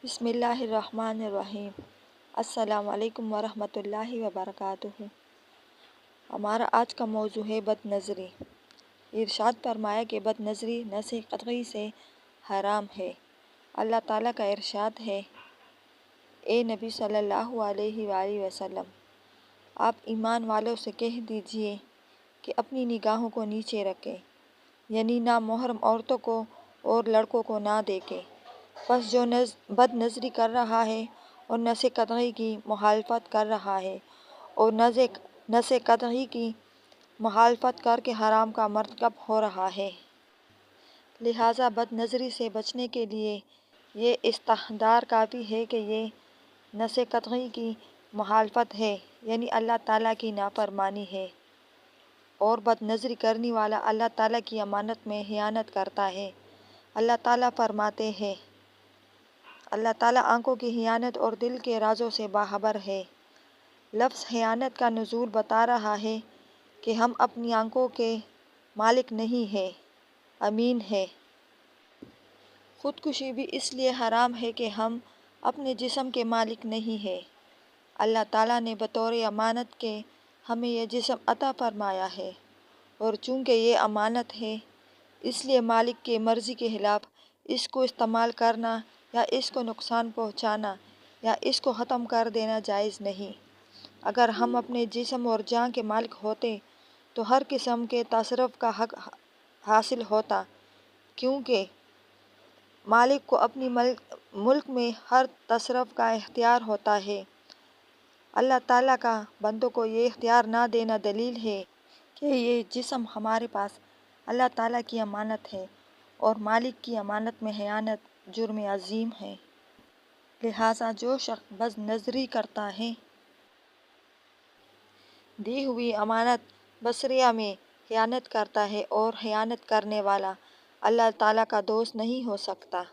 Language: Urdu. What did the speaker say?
بسم اللہ الرحمن الرحیم۔ السلام علیکم ورحمۃ اللہ وبرکاتہ۔ ہمارا آج کا موضوع ہے بد نظری۔ ارشاد فرمایا کہ بد نظری نصح قطعی سے حرام ہے۔ اللہ تعالیٰ کا ارشاد ہے، اے نبی صلی اللہ علیہ وآلہ وسلم، آپ ایمان والوں سے کہہ دیجئے کہ اپنی نگاہوں کو نیچے رکھیں، یعنی نامحرم عورتوں کو اور لڑکوں کو نہ دیکھیں۔ پس جو بد نظری کر رہا ہے اور نصح قطعی کی مخالفت کر رہا ہے اور نصح قطعی کی مخالفت کر کے حرام کا مرتکب ہو رہا ہے، لہٰذا بد نظری سے بچنے کے لیے یہ استحضار کافی ہے کہ یہ نصح قطعی کی مخالفت ہے، یعنی اللہ تعالیٰ کی نافرمانی ہے، اور بد نظری کرنے والا اللہ تعالیٰ کی امانت میں خیانت کرتا ہے۔ اللہ تعالیٰ فرماتے ہیں، اللہ تعالیٰ آنکھوں کی خیانت اور دل کے رازوں سے باخبر ہے۔ لفظ خیانت کا نزول بتا رہا ہے کہ ہم اپنی آنکھوں کے مالک نہیں ہیں، امین ہیں۔ خودکشی بھی اس لیے حرام ہے کہ ہم اپنے جسم کے مالک نہیں ہیں۔ اللہ تعالیٰ نے بطور امانت کے ہمیں یہ جسم عطا فرمایا ہے، اور چونکہ یہ امانت ہے، اس لیے مالک کی مرضی کے خلاف اس کو استعمال کرنا یا اس کو نقصان پہنچانا یا اس کو ختم کر دینا جائز نہیں۔ اگر ہم اپنے جسم اور جان کے مالک ہوتے تو ہر قسم کے تصرف کا حق حاصل ہوتا، کیونکہ مالک کو اپنی ملک میں ہر تصرف کا اختیار ہوتا ہے۔ اللہ تعالیٰ کا بندوں کو یہ اختیار نہ دینا دلیل ہے کہ یہ جسم ہمارے پاس اللہ تعالیٰ کی امانت ہے، اور مالک کی امانت میں خیانت جرم عظیم ہے۔ لہٰذا جو شخص بد نظری کرتا ہے، دی ہوئی امانت بصریہ میں خیانت کرتا ہے، اور خیانت کرنے والا اللہ تعالیٰ کا دوست نہیں ہو سکتا۔